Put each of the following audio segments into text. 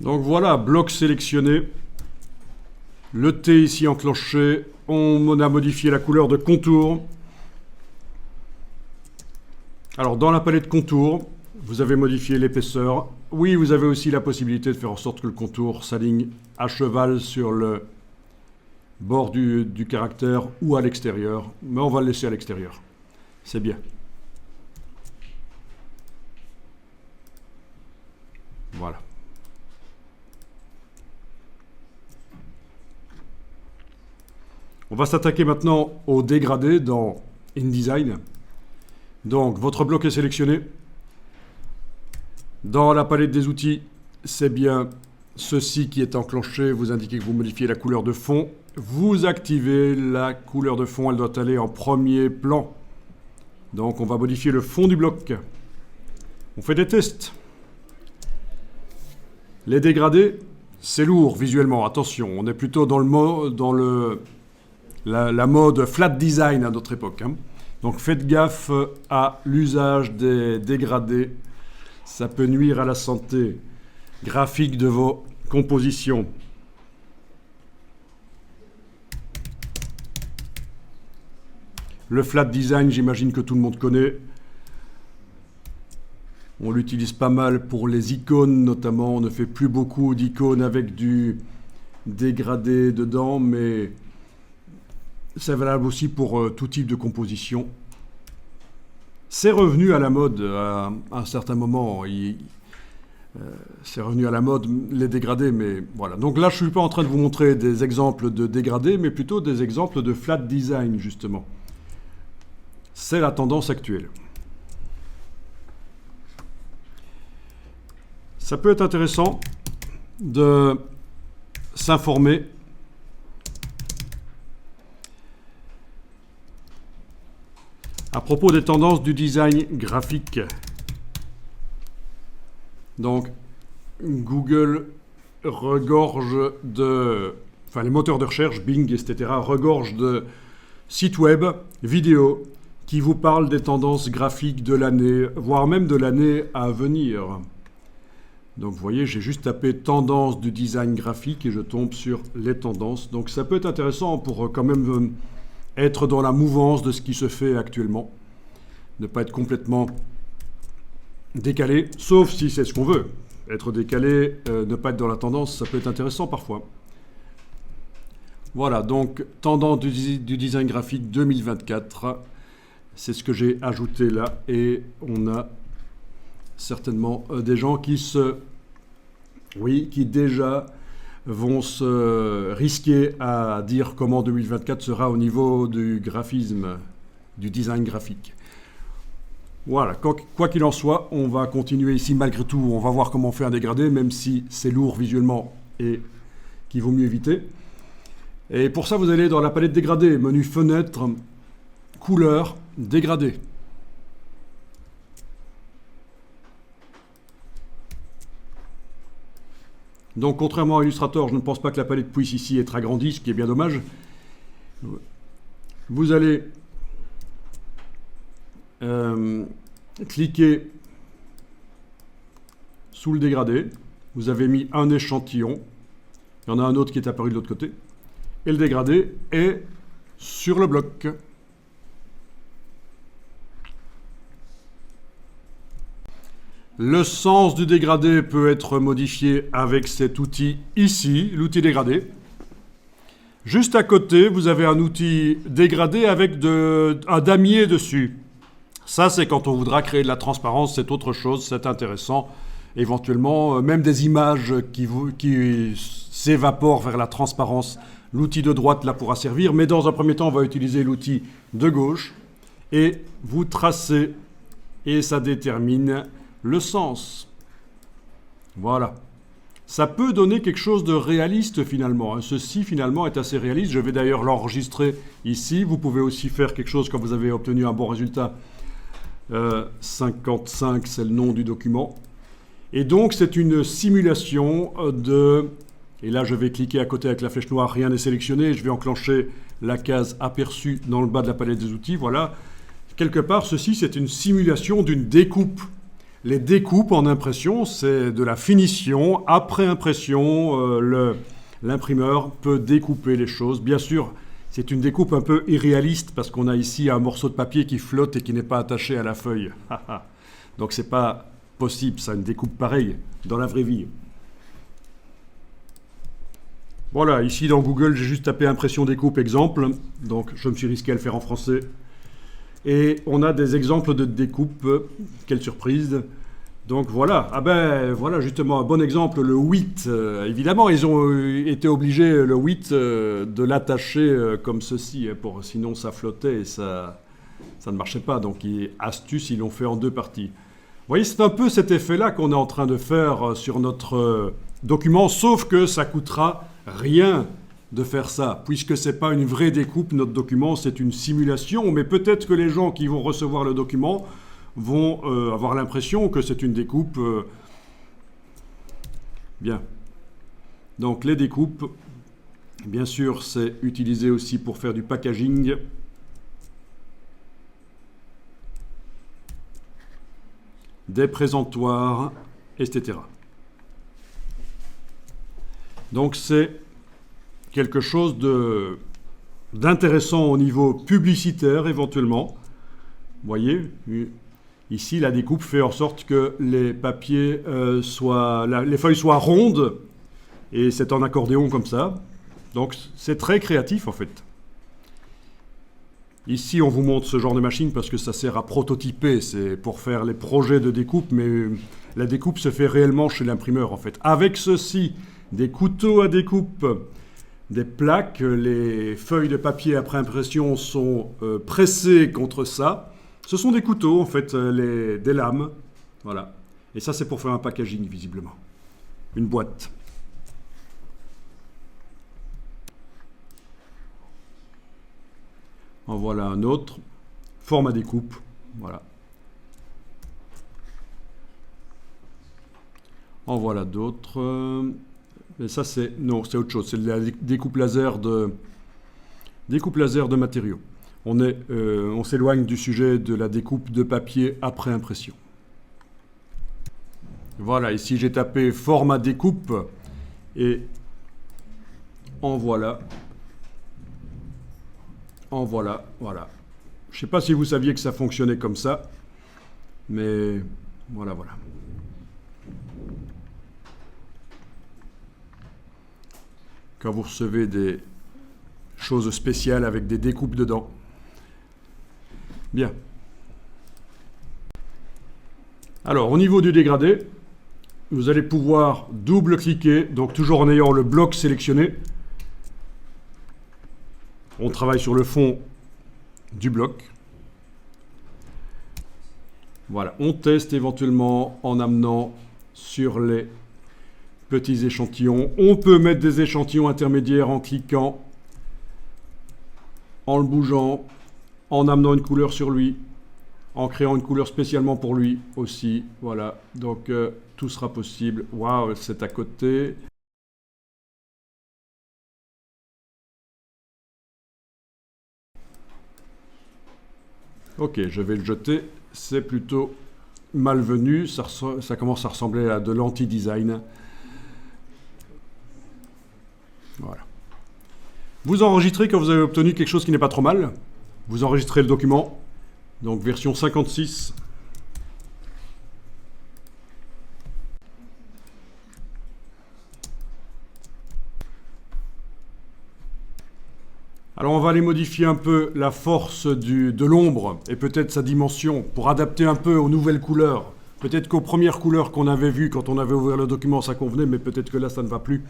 Donc voilà, bloc sélectionné. Le T ici enclenché. On a modifié la couleur de contour. Alors dans la palette contour, vous avez modifié l'épaisseur. Oui, vous avez aussi la possibilité de faire en sorte que le contour s'aligne à cheval sur le bord du caractère ou à l'extérieur. Mais on va le laisser à l'extérieur. C'est bien. Voilà. On va s'attaquer maintenant au dégradé dans InDesign. Donc, votre bloc est sélectionné. Dans la palette des outils, c'est bien ceci qui est enclenché. Vous indiquez que vous modifiez la couleur de fond. Vous activez la couleur de fond. Elle doit aller en premier plan. Donc, on va modifier le fond du bloc. On fait des tests. Les dégradés, c'est lourd visuellement. Attention, on est plutôt dans la mode flat design à notre époque. Donc faites gaffe à l'usage des dégradés. Ça peut nuire à la santé graphique de vos compositions. Le flat design, j'imagine que tout le monde connaît. On l'utilise pas mal pour les icônes notamment. On ne fait plus beaucoup d'icônes avec du dégradé dedans, mais c'est valable aussi pour tout type de composition. C'est revenu à la mode à un certain moment. C'est revenu à la mode les dégradés, mais voilà. Donc là, je ne suis pas en train de vous montrer des exemples de dégradés, mais plutôt des exemples de flat design, justement. C'est la tendance actuelle. Ça peut être intéressant de s'informer à propos des tendances du design graphique. Donc, Google regorge de... Enfin, les moteurs de recherche, Bing, etc., regorgent de sites web, vidéos, qui vous parlent des tendances graphiques de l'année, voire même de l'année à venir. Donc vous voyez, j'ai juste tapé tendance du design graphique et je tombe sur les tendances. Donc ça peut être intéressant pour quand même être dans la mouvance de ce qui se fait actuellement. Ne pas être complètement décalé, sauf si c'est ce qu'on veut. Être décalé, ne pas être dans la tendance, ça peut être intéressant parfois. Voilà, donc tendance du design graphique 2024. C'est ce que j'ai ajouté là et on a certainement des gens qui déjà vont se risquer à dire comment 2024 sera au niveau du graphisme, du design graphique. Voilà, quoi qu'il en soit, on va continuer ici malgré tout. On va voir comment on fait un dégradé, même si c'est lourd visuellement et qu'il vaut mieux éviter. Et pour ça, vous allez dans la palette dégradé, menu fenêtre, couleur, dégradé. Donc, contrairement à Illustrator, je ne pense pas que la palette puisse ici être agrandie, ce qui est bien dommage. Vous allez cliquer sous le dégradé. Vous avez mis un échantillon. Il y en a un autre qui est apparu de l'autre côté. Et le dégradé est sur le bloc. Le sens du dégradé peut être modifié avec cet outil ici, l'outil dégradé. Juste à côté, vous avez un outil dégradé avec un damier dessus. Ça, c'est quand on voudra créer de la transparence, c'est autre chose, c'est intéressant. Éventuellement, même des images qui s'évaporent vers la transparence. L'outil de droite là pourra servir, mais dans un premier temps, on va utiliser l'outil de gauche. Et vous tracez, et ça détermine le sens. Voilà. Ça peut donner quelque chose de réaliste finalement. Ceci finalement est assez réaliste. Je vais d'ailleurs l'enregistrer ici. Vous pouvez aussi faire quelque chose quand vous avez obtenu un bon résultat. 55, c'est le nom du document. Et donc c'est une simulation de... Et là je vais cliquer à côté avec la flèche noire, rien n'est sélectionné. Je vais enclencher la case aperçue dans le bas de la palette des outils. Voilà. Quelque part, ceci c'est une simulation d'une découpe les découpes en impression, c'est de la finition. Après impression, l'imprimeur peut découper les choses. Bien sûr, c'est une découpe un peu irréaliste parce qu'on a ici un morceau de papier qui flotte et qui n'est pas attaché à la feuille. Donc c'est pas possible, ça, une découpe pareille dans la vraie vie. Voilà, ici dans Google, j'ai juste tapé impression découpe exemple. Donc je me suis risqué à le faire en français. Et on a des exemples de découpe. Quelle surprise! Donc voilà, ah ben voilà justement un bon exemple, le 8. Évidemment, ils ont été obligés, le 8, de l'attacher comme ceci, sinon ça flottait et ça ne marchait pas. Donc astuce, ils l'ont fait en deux parties. Vous voyez, c'est un peu cet effet-là qu'on est en train de faire sur notre document, sauf que ça coûtera rien de faire ça, puisque ce n'est pas une vraie découpe, notre document, c'est une simulation, mais peut-être que les gens qui vont recevoir le document vont avoir l'impression que c'est une découpe. Bien. Donc les découpes, bien sûr, c'est utilisé aussi pour faire du packaging. Des présentoirs, etc. Donc c'est quelque chose d'intéressant au niveau publicitaire éventuellement. Vous voyez, ici la découpe fait en sorte que les papiers les feuilles soient rondes et c'est en accordéon comme ça. Donc c'est très créatif en fait. Ici on vous montre ce genre de machine parce que ça sert à prototyper, c'est pour faire les projets de découpe, mais la découpe se fait réellement chez l'imprimeur en fait. Avec ceci, des couteaux à découpe, des plaques, les feuilles de papier après impression sont pressées contre ça. Ce sont des couteaux, en fait, des lames. Voilà. Et ça, c'est pour faire un packaging, visiblement. Une boîte. En voilà un autre. Forme à découpe. Voilà. En voilà d'autres. Mais ça, non, c'est autre chose. C'est la découpe laser de matériaux. On s'éloigne du sujet de la découpe de papier après impression. Voilà, ici j'ai tapé format découpe et en voilà. En voilà, voilà. Je ne sais pas si vous saviez que ça fonctionnait comme ça, mais voilà, voilà. Quand vous recevez des choses spéciales avec des découpes dedans. Bien. Alors, au niveau du dégradé, vous allez pouvoir double-cliquer, donc toujours en ayant le bloc sélectionné. On travaille sur le fond du bloc. Voilà, on teste éventuellement en amenant sur les petits échantillons. On peut mettre des échantillons intermédiaires en cliquant, en le bougeant, en amenant une couleur sur lui, en créant une couleur spécialement pour lui aussi. Voilà, donc tout sera possible. Waouh, c'est à côté. Ok, je vais le jeter. C'est plutôt malvenu. Ça commence à ressembler à de l'anti-design. Voilà. Vous enregistrez quand vous avez obtenu quelque chose qui n'est pas trop mal. Vous enregistrez le document. Donc version 56. Alors on va aller modifier un peu la force de l'ombre et peut-être sa dimension pour adapter un peu aux nouvelles couleurs. Peut-être qu'aux premières couleurs qu'on avait vues quand on avait ouvert le document, ça convenait, mais peut-être que là, ça ne va plus.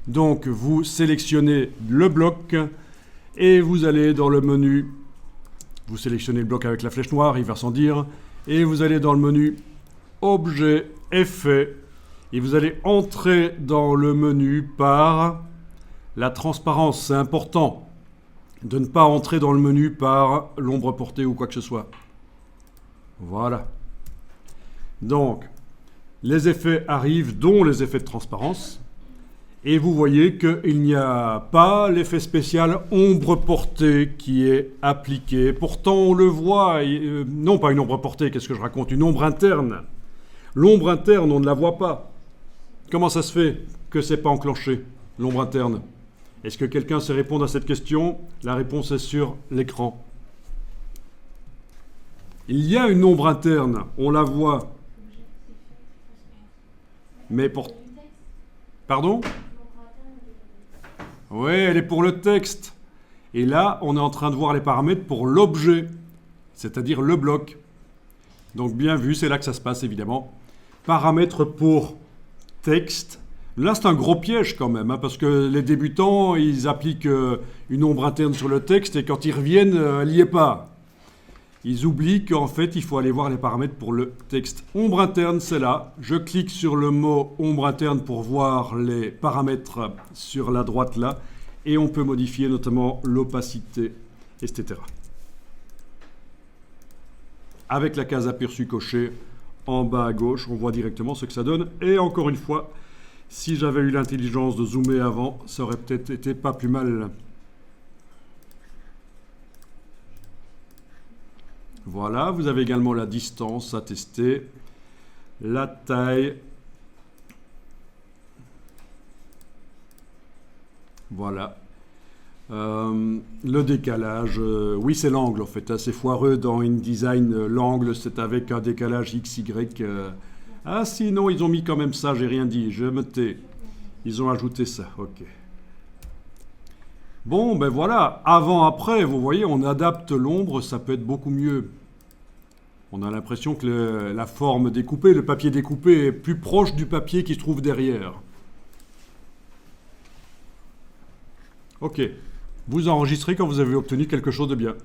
Donc vous sélectionnez le bloc et vous allez dans le menu. Vous sélectionnez le bloc avec la flèche noire, il va sans dire. Et vous allez dans le menu Objet, Effets. Et vous allez entrer dans le menu par la transparence. C'est important de ne pas entrer dans le menu par l'ombre portée ou quoi que ce soit. Voilà. Donc, les effets arrivent, dont les effets de transparence. Et vous voyez qu'il n'y a pas l'effet spécial ombre portée qui est appliqué. Pourtant, on le voit, non pas une ombre portée, qu'est-ce que je raconte, une ombre interne. L'ombre interne, on ne la voit pas. Comment ça se fait que ce n'est pas enclenché, l'ombre interne? Est-ce que quelqu'un sait répondre à cette question? La réponse est sur l'écran. Il y a une ombre interne, on la voit. Mais pour... Pardon? Oui, elle est pour le texte. Et là, on est en train de voir les paramètres pour l'objet, c'est-à-dire le bloc. Donc bien vu, c'est là que ça se passe évidemment. Paramètres pour texte. Là, c'est un gros piège quand même, hein, parce que les débutants, ils appliquent une ombre interne sur le texte et quand ils reviennent, elle n'y est pas. Ils oublient qu'en fait, il faut aller voir les paramètres pour le texte. Ombre interne, c'est là. Je clique sur le mot ombre interne pour voir les paramètres sur la droite là. Et on peut modifier notamment l'opacité, etc. Avec la case aperçu cochée en bas à gauche, on voit directement ce que ça donne. Et encore une fois, si j'avais eu l'intelligence de zoomer avant, ça aurait peut-être été pas plus mal. Voilà, vous avez également la distance à tester, la taille. Voilà. Le décalage, oui c'est l'angle en fait, c'est foireux dans InDesign, l'angle c'est avec un décalage XY. Ah sinon ils ont mis quand même ça, j'ai rien dit, je me tais. Ils ont ajouté ça, ok. Bon ben voilà, avant-après, vous voyez, on adapte l'ombre, ça peut être beaucoup mieux. On a l'impression que la forme découpée, le papier découpé est plus proche du papier qui se trouve derrière. Ok. Vous enregistrez quand vous avez obtenu quelque chose de bien.